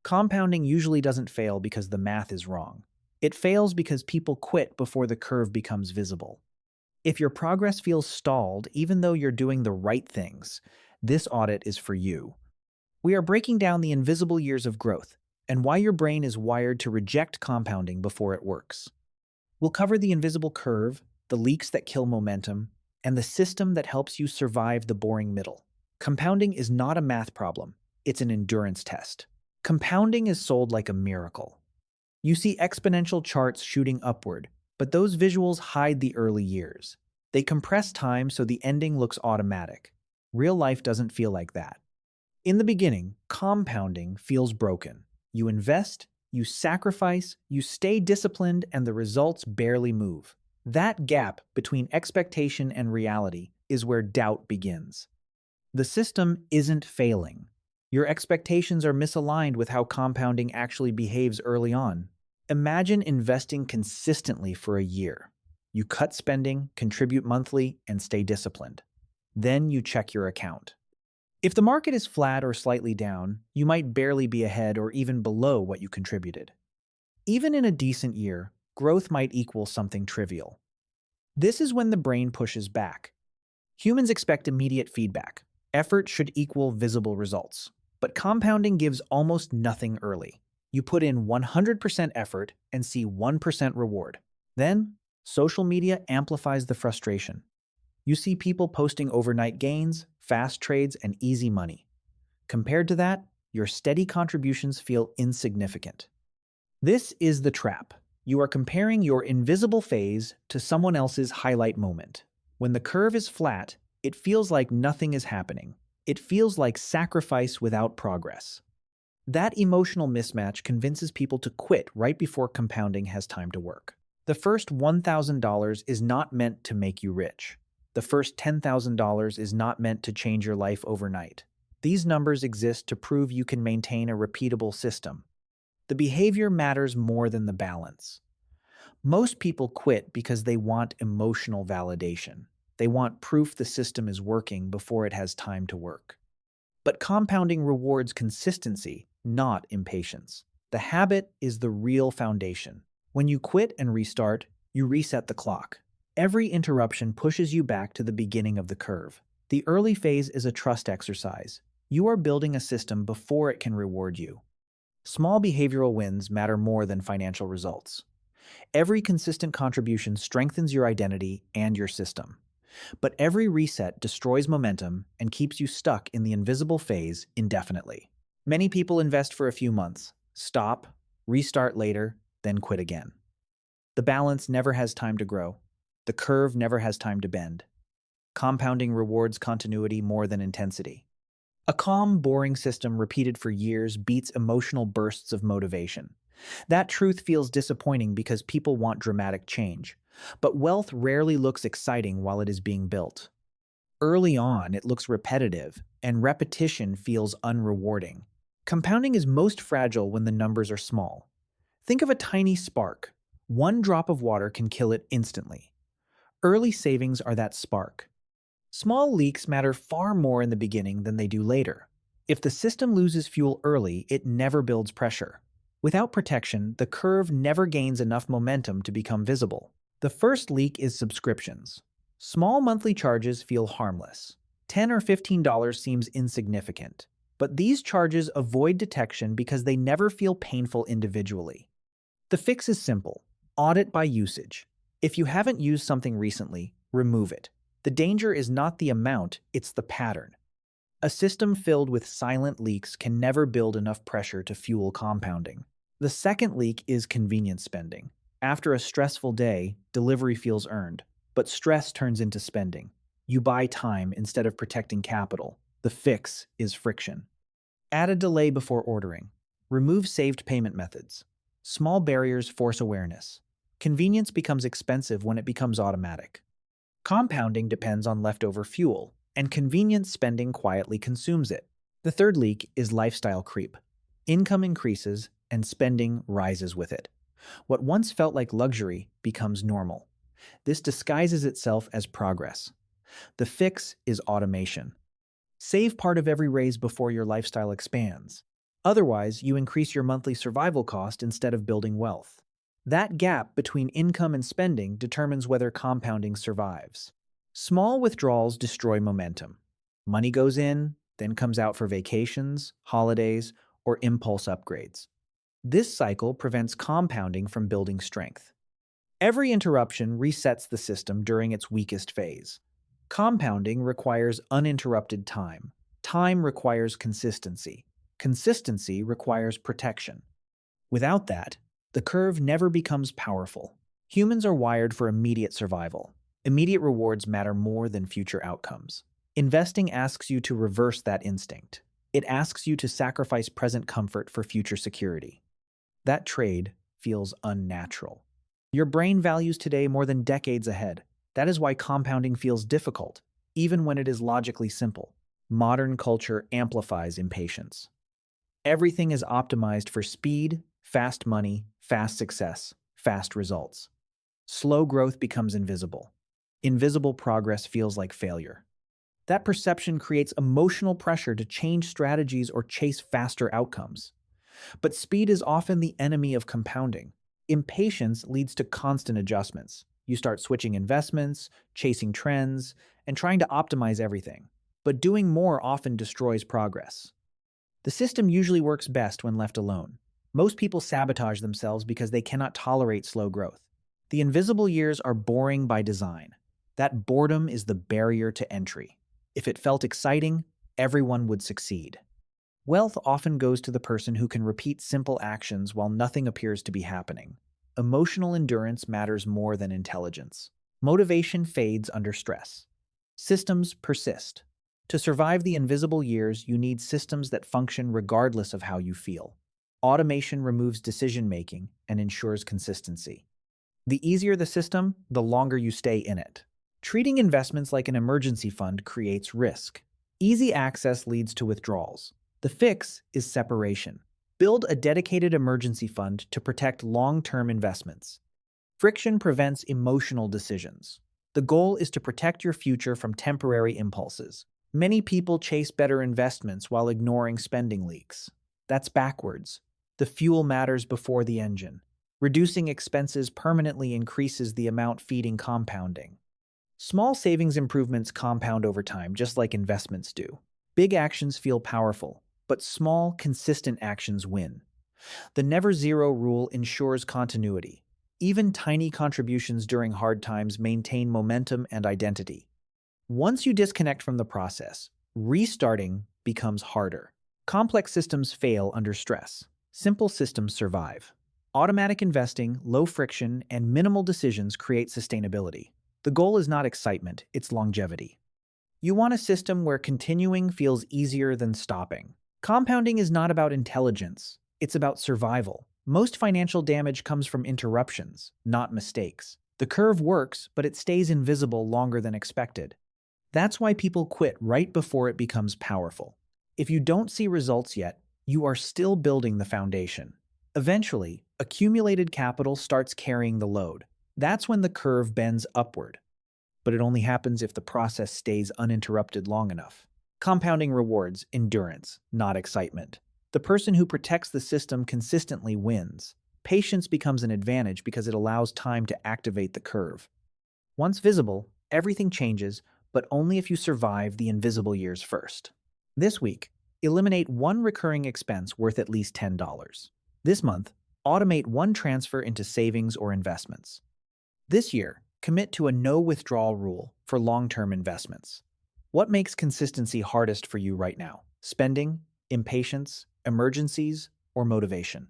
Compounding usually doesn't fail because the math is wrong. It fails because people quit before the curve becomes visible. If your progress feels stalled, even though you're doing the right things, this audit is for you. We are breaking down the invisible years of growth and why your brain is wired to reject compounding before it works. We'll cover the invisible curve, the leaks that kill momentum, and the system that helps you survive the boring middle. Compounding is not a math problem, it's an endurance test. Compounding is sold like a miracle. You see exponential charts shooting upward, but those visuals hide the early years. They compress time so the ending looks automatic. Real life doesn't feel like that. In the beginning, compounding feels broken. You invest, you sacrifice, you stay disciplined, and the results barely move. That gap between expectation and reality is where doubt begins. The system isn't failing. Your expectations are misaligned with how compounding actually behaves early on. Imagine investing consistently for a year. You cut spending, contribute monthly, and stay disciplined. Then you check your account. If the market is flat or slightly down, you might barely be ahead or even below what you contributed. Even in a decent year, growth might equal something trivial. This is when the brain pushes back. Humans expect immediate feedback. Effort should equal visible results. But compounding gives almost nothing early. You put in 100% effort and see 1% reward. Then, social media amplifies the frustration. You see people posting overnight gains, fast trades, and easy money. Compared to that, your steady contributions feel insignificant. This is the trap. You are comparing your invisible phase to someone else's highlight moment. When the curve is flat, it feels like nothing is happening. It feels like sacrifice without progress. That emotional mismatch convinces people to quit right before compounding has time to work. The first $1,000 is not meant to make you rich. The first $10,000 is not meant to change your life overnight. These numbers exist to prove you can maintain a repeatable system. The behavior matters more than the balance. Most people quit because they want emotional validation. They want proof the system is working before it has time to work. But compounding rewards consistency, not impatience. The habit is the real foundation. When you quit and restart, you reset the clock. Every interruption pushes you back to the beginning of the curve. The early phase is a trust exercise. You are building a system before it can reward you. Small behavioral wins matter more than financial results. Every consistent contribution strengthens your identity and your system. But every reset destroys momentum and keeps you stuck in the invisible phase indefinitely. Many people invest for a few months, stop, restart later, then quit again. The balance never has time to grow. The curve never has time to bend. Compounding rewards continuity more than intensity. A calm, boring system repeated for years beats emotional bursts of motivation. That truth feels disappointing because people want dramatic change. But wealth rarely looks exciting while it is being built. Early on, it looks repetitive, and repetition feels unrewarding. Compounding is most fragile when the numbers are small. Think of a tiny spark. One drop of water can kill it instantly. Early savings are that spark. Small leaks matter far more in the beginning than they do later. If the system loses fuel early, it never builds pressure. Without protection, the curve never gains enough momentum to become visible. The first leak is subscriptions. Small monthly charges feel harmless. $10 or $15 seems insignificant. But these charges avoid detection because they never feel painful individually. The fix is simple. Audit by usage. If you haven't used something recently, remove it. The danger is not the amount, it's the pattern. A system filled with silent leaks can never build enough pressure to fuel compounding. The second leak is convenience spending. After a stressful day, delivery feels earned, but stress turns into spending. You buy time instead of protecting capital. The fix is friction. Add a delay before ordering. Remove saved payment methods. Small barriers force awareness. Convenience becomes expensive when it becomes automatic. Compounding depends on leftover fuel, and convenience spending quietly consumes it. The third leak is lifestyle creep. Income increases, and spending rises with it. What once felt like luxury becomes normal. This disguises itself as progress. The fix is automation. Save part of every raise before your lifestyle expands. Otherwise, you increase your monthly survival cost instead of building wealth. That gap between income and spending determines whether compounding survives. Small withdrawals destroy momentum. Money goes in, then comes out for vacations, holidays, or impulse upgrades. This cycle prevents compounding from building strength. Every interruption resets the system during its weakest phase. Compounding requires uninterrupted time. Time requires consistency. Consistency requires protection. Without that, the curve never becomes powerful. Humans are wired for immediate survival. Immediate rewards matter more than future outcomes. Investing asks you to reverse that instinct. It asks you to sacrifice present comfort for future security. That trade feels unnatural. Your brain values today more than decades ahead. That is why compounding feels difficult, even when it is logically simple. Modern culture amplifies impatience. Everything is optimized for speed, fast money, fast success, fast results. Slow growth becomes invisible. Invisible progress feels like failure. That perception creates emotional pressure to change strategies or chase faster outcomes. But speed is often the enemy of compounding. Impatience leads to constant adjustments. You start switching investments, chasing trends, and trying to optimize everything. But doing more often destroys progress. The system usually works best when left alone. Most people sabotage themselves because they cannot tolerate slow growth. The invisible years are boring by design. That boredom is the barrier to entry. If it felt exciting, everyone would succeed. Wealth often goes to the person who can repeat simple actions while nothing appears to be happening. Emotional endurance matters more than intelligence. Motivation fades under stress. Systems persist. To survive the invisible years, you need systems that function regardless of how you feel. Automation removes decision-making and ensures consistency. The easier the system, the longer you stay in it. Treating investments like an emergency fund creates risk. Easy access leads to withdrawals. The fix is separation. Build a dedicated emergency fund to protect long-term investments. Friction prevents emotional decisions. The goal is to protect your future from temporary impulses. Many people chase better investments while ignoring spending leaks. That's backwards. The fuel matters before the engine. Reducing expenses permanently increases the amount feeding compounding. Small savings improvements compound over time, just like investments do. Big actions feel powerful, but small, consistent actions win. The never-zero rule ensures continuity. Even tiny contributions during hard times maintain momentum and identity. Once you disconnect from the process, restarting becomes harder. Complex systems fail under stress. Simple systems survive. Automatic investing, low friction, and minimal decisions create sustainability. The goal is not excitement, it's longevity. You want a system where continuing feels easier than stopping. Compounding is not about intelligence, it's about survival. Most financial damage comes from interruptions, not mistakes. The curve works, but it stays invisible longer than expected. That's why people quit right before it becomes powerful. If you don't see results yet, you are still building the foundation. Eventually, accumulated capital starts carrying the load. That's when the curve bends upward. But it only happens if the process stays uninterrupted long enough. Compounding rewards endurance, not excitement. The person who protects the system consistently wins. Patience becomes an advantage because it allows time to activate the curve. Once visible, everything changes, but only if you survive the invisible years first. This week, eliminate one recurring expense worth at least $10. This month, automate one transfer into savings or investments. This year, commit to a no withdrawal rule for long-term investments. What makes consistency hardest for you right now? Spending, impatience, emergencies, or motivation?